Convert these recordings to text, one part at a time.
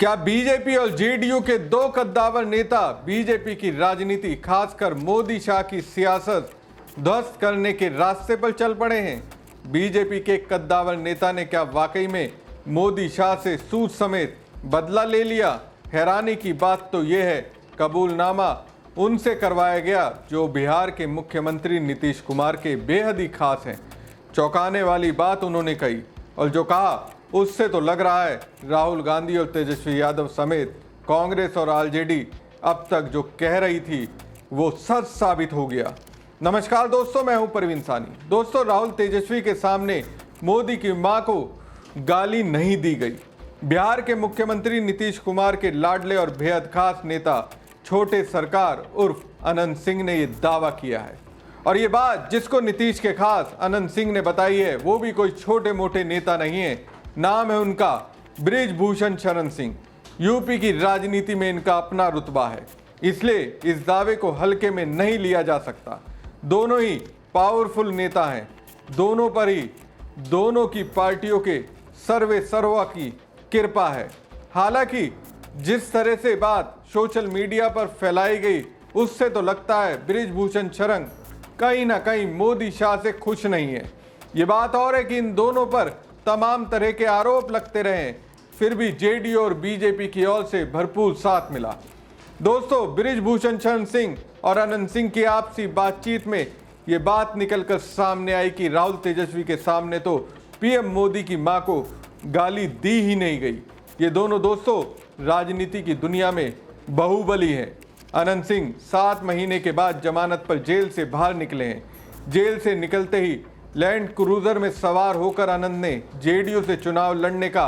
क्या बीजेपी और जेडीयू के दो कद्दावर नेता बीजेपी की राजनीति खासकर मोदी शाह की सियासत ध्वस्त करने के रास्ते पर चल पड़े हैं? बीजेपी के कद्दावर नेता ने क्या वाकई में मोदी शाह से सूद समेत बदला ले लिया? हैरानी की बात तो यह है, कबूलनामा उनसे करवाया गया जो बिहार के मुख्यमंत्री नीतीश कुमार के बेहद ही खास हैं। चौंकाने वाली बात उन्होंने कही और जो कहा उससे तो लग रहा है राहुल गांधी और तेजस्वी यादव समेत कांग्रेस और आरजेडी अब तक जो कह रही थी वो सच साबित हो गया। नमस्कार दोस्तों, मैं हूं परवीन सानी। दोस्तों, राहुल तेजस्वी के सामने मोदी की मां को गाली नहीं दी गई। बिहार के मुख्यमंत्री नीतीश कुमार के लाडले और बेहद खास नेता छोटे सरकार उर्फ अनंत सिंह ने यह दावा किया है। और ये बात जिसको नीतीश के खास अनंत सिंह ने बताई है वो भी कोई छोटे मोटे नेता नहीं है। नाम है उनका बृजभूषण शरण सिंह। यूपी की राजनीति में इनका अपना रुतबा है, इसलिए इस दावे को हल्के में नहीं लिया जा सकता। दोनों ही पावरफुल नेता हैं, दोनों पर ही दोनों की पार्टियों के सर्वे सर्वा की कृपा है। हालांकि जिस तरह से बात सोशल मीडिया पर फैलाई गई उससे तो लगता है बृजभूषण शरण कहीं ना कहीं मोदी शाह से खुश नहीं है। ये बात और है कि इन दोनों पर तमाम तरह के आरोप लगते रहे, फिर भी जेडीयू और बीजेपी की ओर से भरपूर साथ मिला। दोस्तों, बृजभूषण शरण सिंह और अनंत सिंह की आपसी बातचीत में ये बात निकलकर सामने आई कि राहुल तेजस्वी के सामने तो पीएम मोदी की मां को गाली दी ही नहीं गई। ये दोनों दोस्तों राजनीति की दुनिया में बाहुबली हैं। अनंत सिंह 7 महीने के बाद जमानत पर जेल से बाहर निकले हैं। जेल से निकलते ही लैंड क्रूजर में सवार होकर अनंत ने जेडीयू से चुनाव लड़ने का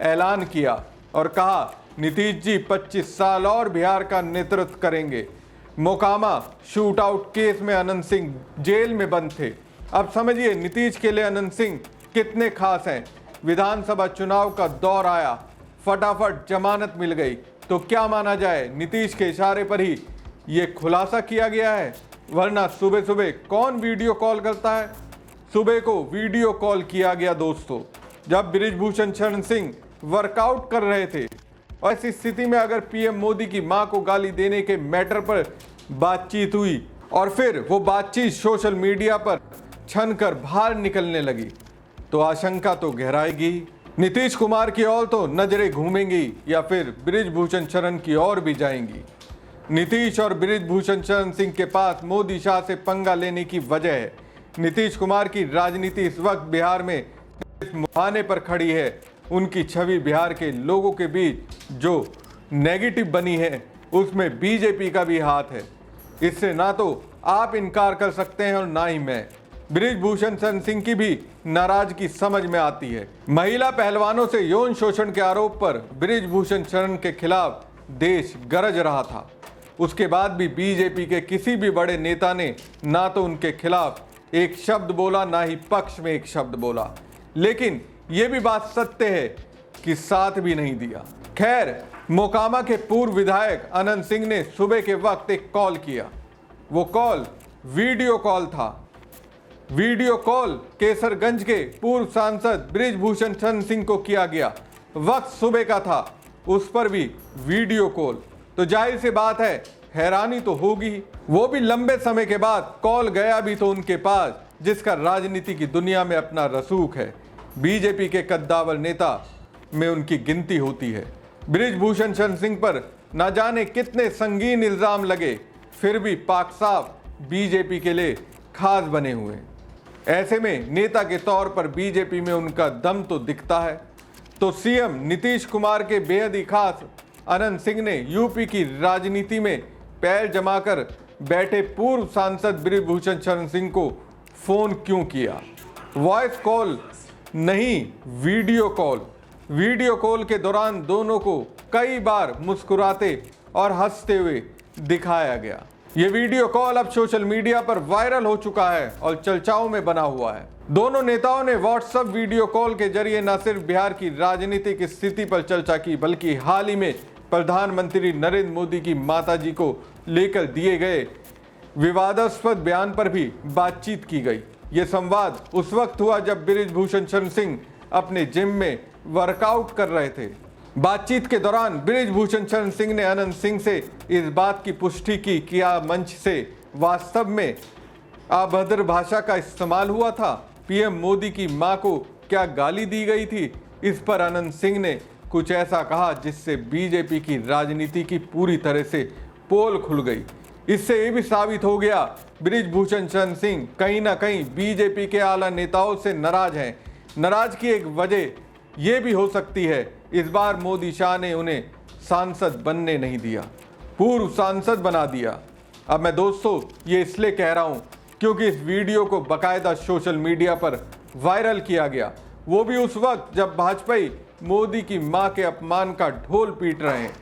ऐलान किया और कहा नीतीश जी 25 साल और बिहार का नेतृत्व करेंगे। मोकामा शूट आउट केस में अनंत सिंह जेल में बंद थे। अब समझिए नीतीश के लिए अनंत सिंह कितने खास हैं। विधानसभा चुनाव का दौर आया, फटाफट जमानत मिल गई, तो क्या माना जाए नीतीश के इशारे पर ही ये खुलासा किया गया है। वरना सुबह सुबह कौन वीडियो कॉल करता है? सुबह को वीडियो कॉल किया गया दोस्तों, जब बृजभूषण शरण सिंह वर्कआउट कर रहे थे। और ऐसी स्थिति में अगर पीएम मोदी की मां को गाली देने के मैटर पर बातचीत हुई और फिर वो बातचीत सोशल मीडिया पर छन कर बाहर निकलने लगी तो आशंका तो गहराएगी। नीतीश कुमार की ओर तो नजरें घूमेंगी या फिर बृजभूषण शरण की ओर भी जाएंगी। नीतीश और बृजभूषण शरण सिंह के पास मोदी शाह से पंगा लेने की वजह है। नीतीश कुमार की राजनीति इस वक्त बिहार में इस मुहाने पर खड़ी है। उनकी छवि बिहार के लोगों के बीच जो नेगेटिव बनी है उसमें बीजेपी का भी हाथ है। इससे ना तो आप इनकार कर सकते हैं और ना ही मैं। बृजभूषण शरण सिंह की भी नाराजगी समझ में आती है। महिला पहलवानों से यौन शोषण के आरोप पर बृजभूषण शरण के खिलाफ देश गरज रहा था। उसके बाद भी बीजेपी के किसी भी बड़े नेता ने ना तो उनके खिलाफ एक शब्द बोला, ना ही पक्ष में एक शब्द बोला। लेकिन यह भी बात सत्य है कि साथ भी नहीं दिया। खैर, मोकामा के पूर्व विधायक अनंत सिंह ने सुबह के वक्त एक कॉल किया। वो कॉल वीडियो कॉल था। वीडियो कॉल केसरगंज के पूर्व सांसद बृजभूषण शरण सिंह को किया गया। वक्त सुबह का था, उस पर भी वीडियो कॉल, तो जाहिर सी बात है हैरानी तो होगी। वो भी लंबे समय के बाद कॉल गया भी तो उनके पास जिसका राजनीति की दुनिया में अपना रसूख है। बीजेपी के कद्दावर नेता में उनकी गिनती होती है। बृजभूषण शरण सिंह पर न जाने कितने संगीन इल्जाम लगे, फिर भी पाक साफ बीजेपी के लिए खास बने हुए। ऐसे में नेता के तौर पर बीजेपी में उनका दम तो दिखता है। तो सीएम नीतीश कुमार के बेहद ही खास अनंत सिंह ने यूपी की राजनीति में पैर जमाकर बैठे पूर्व सांसद बृजभूषण शरण सिंह को फोन क्यों किया? वॉइस कॉल नहीं, वीडियो कॉल। वीडियो कॉल के दौरान दोनों को कई बार मुस्कुराते और हंसते हुए दिखाया गया। ये वीडियो कॉल अब सोशल मीडिया पर वायरल हो चुका है और चर्चाओं में बना हुआ है। दोनों नेताओं ने व्हाट्सएप वीडियो कॉल के जरिए न सिर्फ बिहार की राजनीतिक स्थिति पर चर्चा की, बल्कि हाल ही में प्रधानमंत्री नरेंद्र मोदी की माताजी को लेकर दिए गए विवादास्पद बयान पर भी बातचीत की गई। ये संवाद उस वक्त हुआ जब बृजभूषण शरण सिंह अपने जिम में वर्कआउट कर रहे थे। बातचीत के दौरान बृजभूषण शरण सिंह ने अनंत सिंह से इस बात की पुष्टि की कि क्या मंच से वास्तव में अभद्र भाषा का इस्तेमाल हुआ था, पीएम मोदी की मां को क्या गाली दी गई थी। इस पर अनंत सिंह ने कुछ ऐसा कहा जिससे बीजेपी की राजनीति की पूरी तरह से पोल खुल गई। इससे ये भी साबित हो गया बृजभूषण शरण सिंह कहीं ना कहीं बीजेपी के आला नेताओं से नाराज हैं। नाराज की एक वजह ये भी हो सकती है, इस बार मोदी शाह ने उन्हें सांसद बनने नहीं दिया, पूर्व सांसद बना दिया। अब मैं दोस्तों ये इसलिए कह रहा हूँ क्योंकि इस वीडियो को बाकायदा सोशल मीडिया पर वायरल किया गया, वो भी उस वक्त जब भाजपाई मोदी की मां के अपमान का ढोल पीट रहे हैं,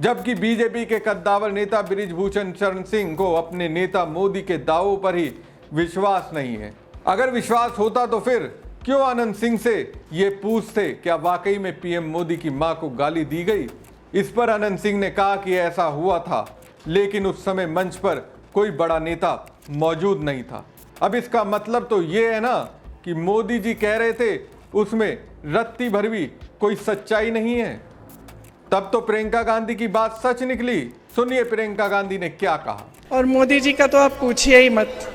जबकि बीजेपी के कद्दावर नेता बृजभूषण शरण सिंह को अपने नेता मोदी के दावों पर ही विश्वास नहीं है। अगर विश्वास होता तो फिर क्यों अनंत सिंह से ये पूछते क्या वाकई में पीएम मोदी की मां को गाली दी गई। इस पर अनंत सिंह ने कहा कि ऐसा हुआ था, लेकिन उस समय मंच पर कोई बड़ा नेता मौजूद नहीं था। अब इसका मतलब तो ये है ना कि मोदी जी कह रहे थे उसमें रत्ती भर भी कोई सच्चाई नहीं है। तब तो प्रियंका गांधी की बात सच निकली। सुनिए प्रियंका गांधी ने क्या कहा। और मोदी जी का तो आप पूछिए ही मत।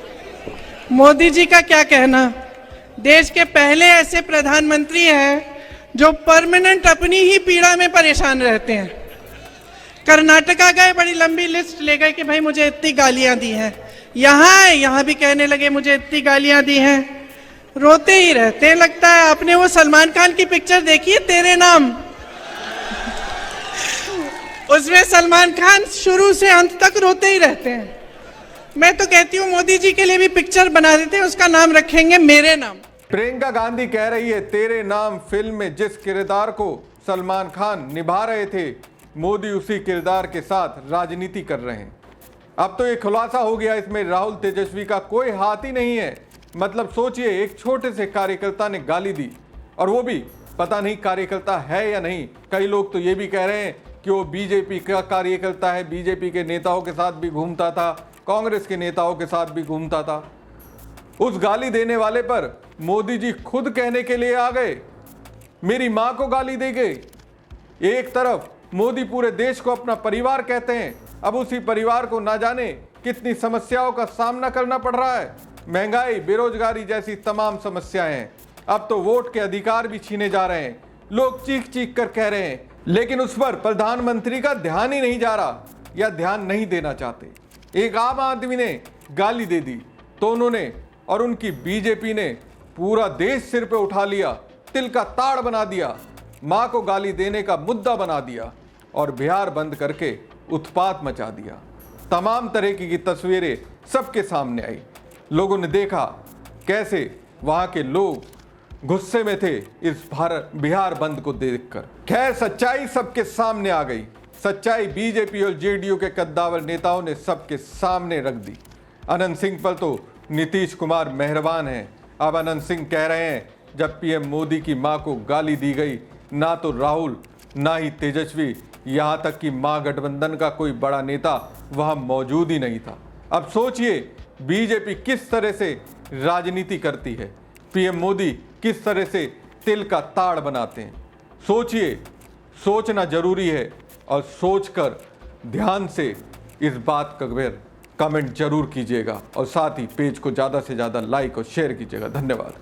मोदी जी का क्या कहना, देश के पहले ऐसे प्रधानमंत्री हैं जो परमानेंट अपनी ही पीड़ा में परेशान रहते हैं। कर्नाटका गए, बड़ी लंबी लिस्ट ले गए कि भाई मुझे इतनी गालियां दी हैं, यहाँ भी कहने लगे मुझे इतनी गालियां दी हैं, रोते ही रहते हैं। लगता है आपने वो सलमान खान की पिक्चर देखी है तेरे नाम, उसमें सलमान खान शुरू से अंत तक रोते ही रहते हैं। मैं तो कहती हूँ मोदी जी के लिए भी पिक्चर बना देते हैं, उसका नाम रखेंगे मेरे नाम। प्रियंका गांधी कह रही है तेरे नाम फिल्म में जिस किरदार को सलमान खान निभा रहे थे, मोदी उसी किरदार के साथ राजनीति कर रहे हैं। अब तो ये खुलासा हो गया, इसमें राहुल तेजस्वी का कोई हाथ ही नहीं है। मतलब सोचिए, एक छोटे से कार्यकर्ता ने गाली दी, और वो भी पता नहीं कार्यकर्ता है या नहीं। कई लोग तो ये भी कह रहे हैं कि वो बीजेपी का कार्यकर्ता है, बीजेपी के नेताओं के साथ भी घूमता था, कांग्रेस के नेताओं के साथ भी घूमता था। उस गाली देने वाले पर मोदी जी खुद कहने के लिए आ गए, मेरी मां को गाली दे गए। एक तरफ मोदी पूरे देश को अपना परिवार कहते हैं, अब उसी परिवार को ना जाने कितनी समस्याओं का सामना करना पड़ रहा है। महंगाई, बेरोजगारी जैसी तमाम समस्याएं हैं। अब तो वोट के अधिकार भी छीने जा रहे हैं। लोग चीख चीख कर कह रहे हैं, लेकिन उस पर प्रधानमंत्री का ध्यान ही नहीं जा रहा या ध्यान नहीं देना चाहते। एक आम आदमी ने गाली दे दी तो उन्होंने और उनकी बीजेपी ने पूरा देश सिर पे उठा लिया, तिल का ताड़ बना दिया, मां को गाली देने का मुद्दा बना दिया और बिहार बंद करके उत्पात मचा दिया। तमाम तरह की तस्वीरें सबके सामने आई। लोगों ने देखा कैसे वहां के लोग गुस्से में थे इस बिहार बंद को देखकर। खैर, सच्चाई सबके सामने आ गई। सच्चाई बीजेपी और जेडीयू के कद्दावर नेताओं ने सबके सामने रख दी। अनंत सिंह पर तो नीतीश कुमार मेहरबान हैं। अब अनंत सिंह कह रहे हैं जब पीएम मोदी की मां को गाली दी गई, ना तो राहुल ना ही तेजस्वी, यहां तक कि महागठबंधन का कोई बड़ा नेता वहां मौजूद ही नहीं था। अब सोचिए बीजेपी किस तरह से राजनीति करती है, पीएम मोदी किस तरह से तिल का ताड़ बनाते हैं। सोचिए, सोचना जरूरी है और सोचकर ध्यान से इस बात का कमेंट जरूर कीजिएगा और साथ ही पेज को ज़्यादा से ज़्यादा लाइक और शेयर कीजिएगा। धन्यवाद।